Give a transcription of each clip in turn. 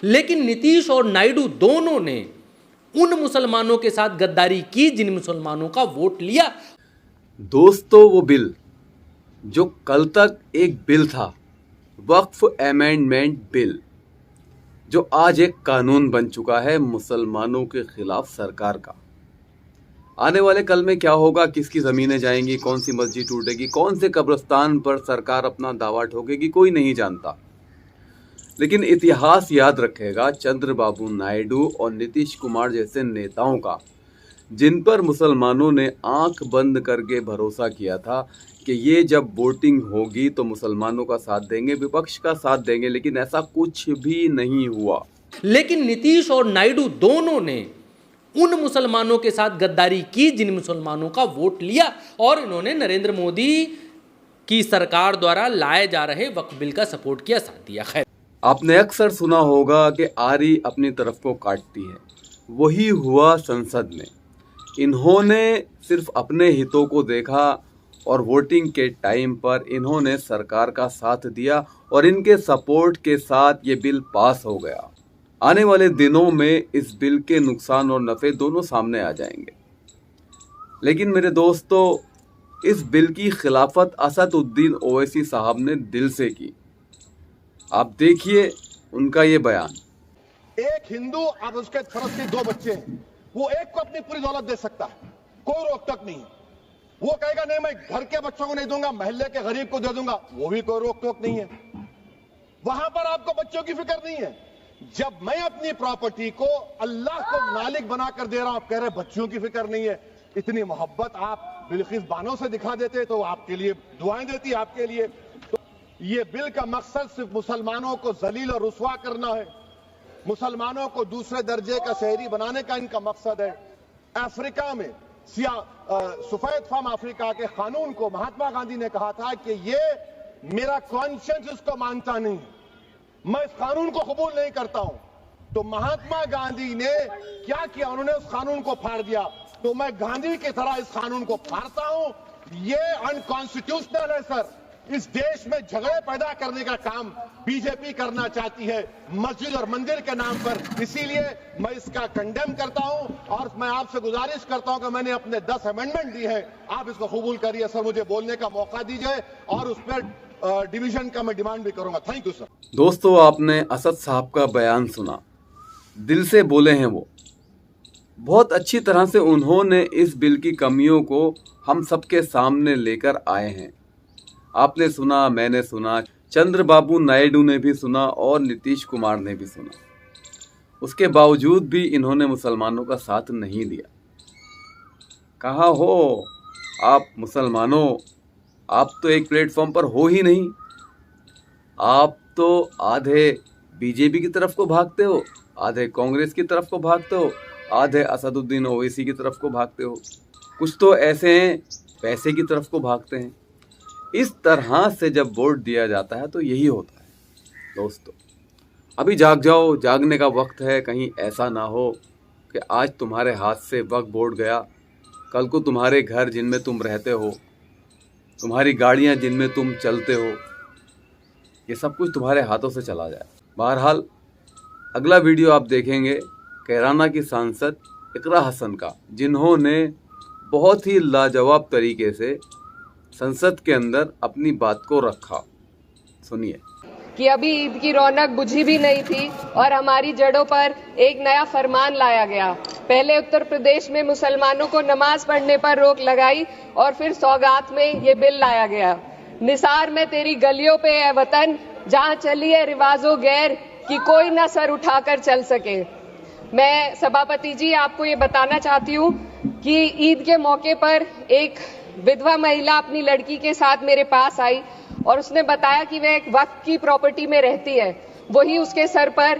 लेकिन नीतीश और नायडू दोनों ने उन मुसलमानों के साथ गद्दारी की जिन मुसलमानों का वोट लिया। दोस्तों, वो बिल जो कल तक एक बिल था, वक्फ अमेंडमेंट बिल, जो आज एक कानून बन चुका है मुसलमानों के खिलाफ सरकार का। आने वाले कल में क्या होगा, किसकी ज़मीनें जाएंगी, कौन सी मस्जिद टूटेगी, कौन से कब्रिस्तान पर सरकार अपना दावा ठोकेगी, कोई नहीं जानता। लेकिन इतिहास याद रखेगा चंद्रबाबू नायडू और नीतीश कुमार जैसे नेताओं का, जिन पर मुसलमानों ने आंख बंद करके भरोसा किया था कि ये जब वोटिंग होगी तो मुसलमानों का साथ देंगे, विपक्ष का साथ देंगे, लेकिन ऐसा कुछ भी नहीं हुआ। लेकिन नीतीश और नायडू दोनों ने उन मुसलमानों के साथ गद्दारी की जिन मुसलमानों का वोट लिया, और इन्होंने नरेंद्र मोदी की सरकार द्वारा लाए जा रहे वक्फ बिल का सपोर्ट किया, साथ दिया। खैर, आपने अक्सर सुना होगा कि आरी अपनी तरफ को काटती है, वही हुआ संसद में। इन्होंने सिर्फ अपने हितों को देखा और वोटिंग के टाइम पर इन्होंने सरकार का साथ दिया और इनके सपोर्ट के साथ ये बिल पास हो गया। आने वाले दिनों में इस बिल के नुकसान और नफ़े दोनों सामने आ जाएंगे। लेकिन मेरे दोस्तों, इस बिल की खिलाफत असदुद्दीन ओवैसी साहब ने दिल से की। आप देखिए उनका ये बयान। एक हिंदू और उसके फर्ज के 2 बच्चे हैं, वो एक को अपनी पूरी दौलत दे सकता है, कोई रोक टोक नहीं। वो कहेगा नहीं, मैं घर के बच्चों को नहीं दूंगा, मोहल्ले के गरीब को दे दूंगा, वो भी कोई रोक टोक नहीं है। वहां पर आपको बच्चों की फिक्र नहीं है। जब मैं अपनी प्रॉपर्टी को अल्लाह को मालिक बनाकर दे रहा हूं, आप कह रहे बच्चों की फिक्र नहीं है। इतनी मोहब्बत आप बिल्किस बानो से दिखा देते तो आपके लिए दुआएं देती आपके लिए। तो ये बिल का मकसद सिर्फ मुसलमानों को जलील और रुसवा करना है, मुसलमानों को दूसरे दर्जे का शहरी बनाने का इनका मकसद है। अफ्रीका में सफेद फार्म अफ्रीका के कानून को महात्मा गांधी ने कहा था कि ये मेरा कॉन्शियंस इसको मानता नहीं, मैं इस कानून को कबूल नहीं करता हूं। तो महात्मा गांधी ने क्या किया, उन्होंने उस कानून को फाड़ दिया। तो मैं गांधी की तरह इस कानून को फाड़ता हूं। ये अनकॉन्स्टिट्यूशनल है सर। इस देश में झगड़े पैदा करने का काम बीजेपी करना चाहती है मस्जिद और मंदिर के नाम पर। इसीलिए मैं इसका कंडेम करता हूं और मैं आपसे गुजारिश करता हूं कि मैंने अपने 10 अमेंडमेंट दी है, आप इसको कबूल करिए सर, मुझे बोलने का मौका दीजिए और उस पर डिवीजन का मैं डिमांड भी करूंगा। Thank you sir. दोस्तों, आपने असद साहब का बयान सुना, दिल से बोले हैं वो। बहुत अच्छी तरह से उन्होंने इस बिल की कमियों को हम सबके सामने लेकर आए हैं। आपने सुना, मैंने सुना, चंद्रबाबू नायडू ने भी सुना और नीतीश कुमार ने भी सुना। उसके बावजूद भी इन्होंने मुसलमानों का साथ नहीं दिया। कहाँ हो आप मुसलमानों? आप तो एक प्लेटफॉर्म पर हो ही नहीं। आप तो आधे बीजेपी की तरफ को भागते हो, आधे कांग्रेस की तरफ को भागते हो, आधे असदुद्दीन ओवैसी की तरफ को भागते हो। कुछ तो ऐसे हैं पैसे की तरफ को भागते हैं। इस तरह से जब वोट दिया जाता है तो यही होता है। दोस्तों, अभी जाग जाओ, जागने का वक्त है। कहीं ऐसा ना हो कि आज तुम्हारे हाथ से वक्त वोट गया, कल को तुम्हारे घर जिनमें तुम रहते हो, तुम्हारी गाड़ियां जिनमें तुम चलते हो, ये सब कुछ तुम्हारे हाथों से चला जाए। बहरहाल, अगला वीडियो आप देखेंगे कैराना की सांसद इकरा हसन का, जिन्होंने बहुत ही लाजवाब तरीके से संसद के अंदर अपनी बात को रखा। सुनिए। कि अभी ईद की रौनक बुझी भी नहीं थी और हमारी जड़ों पर एक नया फरमान लाया गया। पहले उत्तर प्रदेश में मुसलमानों को नमाज पढ़ने पर रोक लगाई और फिर सौगात में ये बिल लाया गया। निसार में तेरी गलियों पे है वतन, जहां चली है रिवाजों गैर कि कोई न सर उठाकर चल सके। मैं सभापति जी आपको ये बताना चाहती हूँ कि ईद के मौके पर एक विधवा महिला अपनी लड़की के साथ मेरे पास आई और उसने बताया कि वह एक वक्फ की प्रॉपर्टी में रहती है, वही उसके सर पर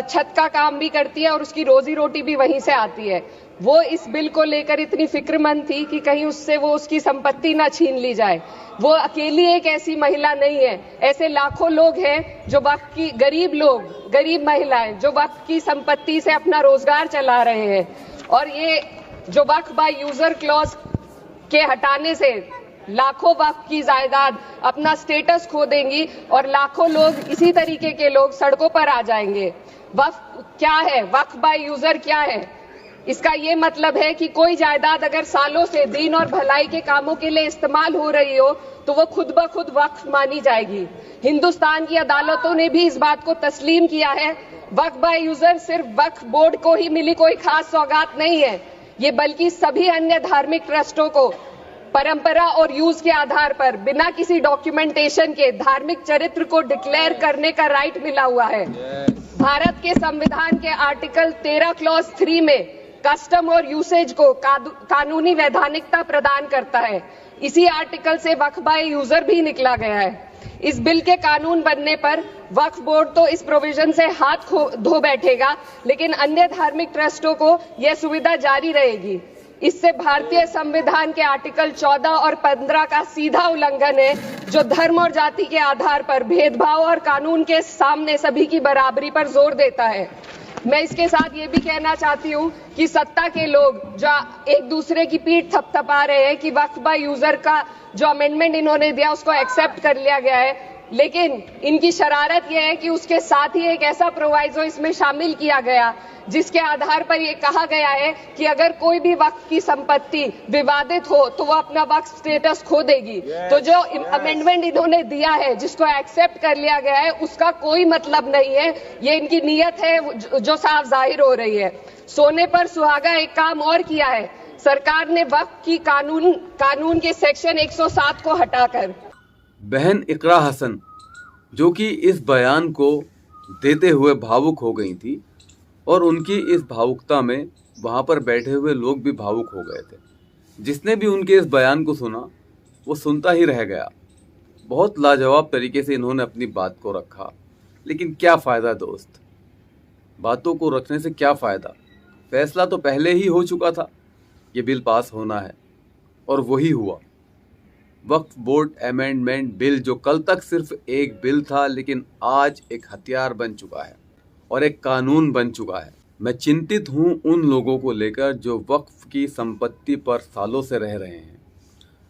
छत का काम भी करती है और उसकी रोजी रोटी भी वहीं से आती है। वो इस बिल को लेकर इतनी फिक्रमंद थी कि कहीं उससे वो उसकी संपत्ति ना छीन ली जाए। वो अकेली एक ऐसी महिला नहीं है, ऐसे लाखों लोग हैं जो वक्फ की, गरीब लोग, गरीब महिलाएं जो वक्फ की संपत्ति से अपना रोजगार चला रहे हैं। और ये जो वक्फ बाय यूजर क्लॉज के हटाने से लाखों वक्फ की जायदाद अपना स्टेटस खो देंगी और लाखों लोग, इसी तरीके के लोग सड़कों पर आ जाएंगे। वक्फ क्या है, वक्फ बाय यूजर क्या है? इसका ये मतलब है कि कोई जायदाद अगर सालों से दीन और भलाई के कामों के लिए इस्तेमाल हो रही हो तो वो खुद ब खुद वक्फ मानी जाएगी। हिंदुस्तान की अदालतों ने भी इस बात को तस्लीम किया है। वक्फ बाय यूजर सिर्फ वक्फ बोर्ड को ही मिली कोई खास सौगात नहीं है, ये बल्कि सभी अन्य धार्मिक ट्रस्टों को परंपरा और यूज के आधार पर बिना किसी डॉक्यूमेंटेशन के धार्मिक चरित्र को डिक्लेयर करने का राइट मिला हुआ है। भारत के संविधान के आर्टिकल 13 क्लॉज 3 में कस्टम और यूसेज को कानूनी वैधानिकता प्रदान करता है। इसी आर्टिकल से वक्फ बाय यूजर भी निकला गया है। इस बिल के कानून बनने पर वक्फ बोर्ड तो इस प्रोविजन से हाथ धो बैठेगा, लेकिन अन्य धार्मिक ट्रस्टों को यह सुविधा जारी रहेगी। इससे भारतीय संविधान के आर्टिकल 14 और 15 का सीधा उल्लंघन है, जो धर्म और जाति के आधार पर भेदभाव और कानून के सामने सभी की बराबरी पर जोर देता है। मैं इसके साथ ये भी कहना चाहती हूँ कि सत्ता के लोग जो एक दूसरे की पीठ थपथपा रहे हैं कि वक्फ बाय यूजर का जो अमेंडमेंट इन्होंने दिया उसको एक्सेप्ट कर लिया गया है, लेकिन इनकी शरारत यह है कि उसके साथ ही एक ऐसा प्रोवाइजो इसमें शामिल किया गया जिसके आधार पर यह कहा गया है कि अगर कोई भी वक्फ की संपत्ति विवादित हो तो वो अपना वक्फ स्टेटस खो देगी। तो जो अमेंडमेंट इन्होंने दिया है, जिसको एक्सेप्ट कर लिया गया है, उसका कोई मतलब नहीं है। ये इनकी नीयत है जो साफ जाहिर हो रही है। सोने पर सुहागा एक काम और किया है सरकार ने, वक्फ की कानून के सेक्शन 107 को हटाकर। बहन इकरा हसन जो कि इस बयान को देते हुए भावुक हो गई थी और उनकी इस भावुकता में वहाँ पर बैठे हुए लोग भी भावुक हो गए थे। जिसने भी उनके इस बयान को सुना वो सुनता ही रह गया। बहुत लाजवाब तरीके से इन्होंने अपनी बात को रखा, लेकिन क्या फ़ायदा दोस्त, बातों को रखने से क्या फ़ायदा? फैसला तो पहले ही हो चुका था, ये बिल पास होना है और वही हुआ। वक्फ बोर्ड अमेंडमेंट बिल जो कल तक सिर्फ एक बिल था, लेकिन आज एक हथियार बन चुका है और एक कानून बन चुका है। मैं चिंतित हूँ उन लोगों को लेकर जो वक्फ की संपत्ति पर सालों से रह रहे हैं।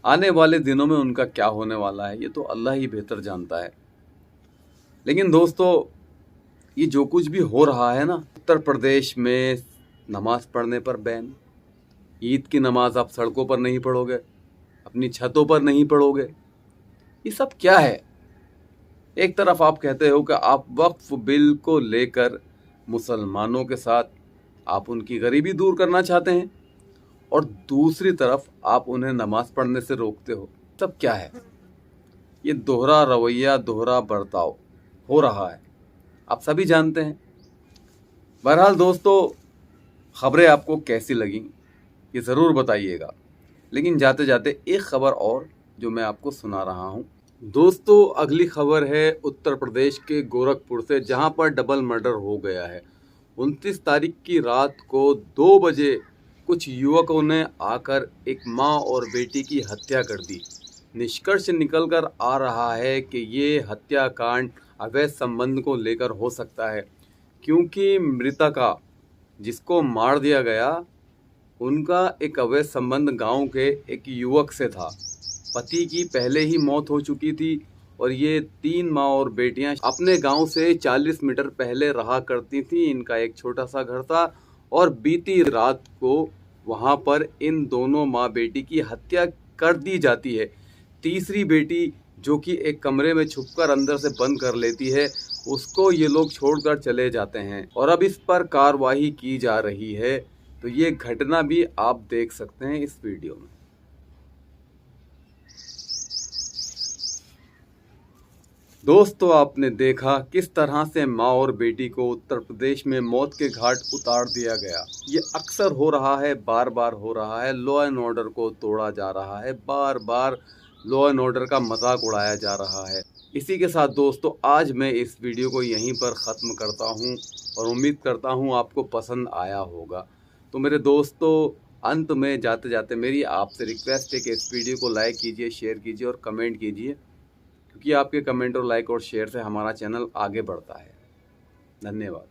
आने वाले दिनों में उनका क्या होने वाला है ये तो अल्लाह ही बेहतर जानता है। लेकिन दोस्तों, ये जो कुछ भी हो रहा है ना, उत्तर प्रदेश में नमाज पढ़ने पर बैन, ईद की नमाज आप सड़कों पर नहीं पढ़ोगे, अपनी छतों पर नहीं पढ़ोगे, ये सब क्या है? एक तरफ आप कहते हो कि आप वक्फ बिल को लेकर मुसलमानों के साथ आप उनकी गरीबी दूर करना चाहते हैं और दूसरी तरफ आप उन्हें नमाज पढ़ने से रोकते हो। सब क्या है? ये दोहरा रवैया, दोहरा बर्ताव हो रहा है, आप सभी जानते हैं। बहरहाल दोस्तों, खबरें आपको कैसी लगी ये ज़रूर बताइएगा। लेकिन जाते जाते एक खबर और जो मैं आपको सुना रहा हूँ। दोस्तों, अगली खबर है उत्तर प्रदेश के गोरखपुर से, जहाँ पर डबल मर्डर हो गया है। 29 तारीख की रात को 2 बजे कुछ युवकों ने आकर एक माँ और बेटी की हत्या कर दी। निष्कर्ष निकलकर आ रहा है कि ये हत्याकांड अवैध संबंध को लेकर हो सकता है, क्योंकि मृतका जिसको मार दिया गया उनका एक अवैध संबंध गांव के एक युवक से था। पति की पहले ही मौत हो चुकी थी और ये 3 माँ और बेटियां अपने गांव से 40 मीटर पहले रहा करती थी। इनका एक छोटा सा घर था और बीती रात को वहां पर इन दोनों माँ बेटी की हत्या कर दी जाती है। तीसरी बेटी जो कि एक कमरे में छुपकर अंदर से बंद कर लेती है, उसको ये लोग छोड़कर चले जाते हैं और अब इस पर कार्रवाई की जा रही है। तो ये घटना भी आप देख सकते हैं इस वीडियो में। दोस्तों, आपने देखा किस तरह से माँ और बेटी को उत्तर प्रदेश में मौत के घाट उतार दिया गया। ये अक्सर हो रहा है, बार बार हो रहा है। लॉ एंड ऑर्डर को तोड़ा जा रहा है, बार बार लॉ एंड ऑर्डर का मजाक उड़ाया जा रहा है। इसी के साथ दोस्तों, आज मैं इस वीडियो को यहीं पर ख़त्म करता हूं और उम्मीद करता हूं आपको पसंद आया होगा। तो मेरे दोस्तों, अंत में जाते जाते मेरी आपसे रिक्वेस्ट है कि इस वीडियो को लाइक कीजिए, शेयर कीजिए और कमेंट कीजिए, क्योंकि आपके कमेंट और लाइक और शेयर से हमारा चैनल आगे बढ़ता है। धन्यवाद।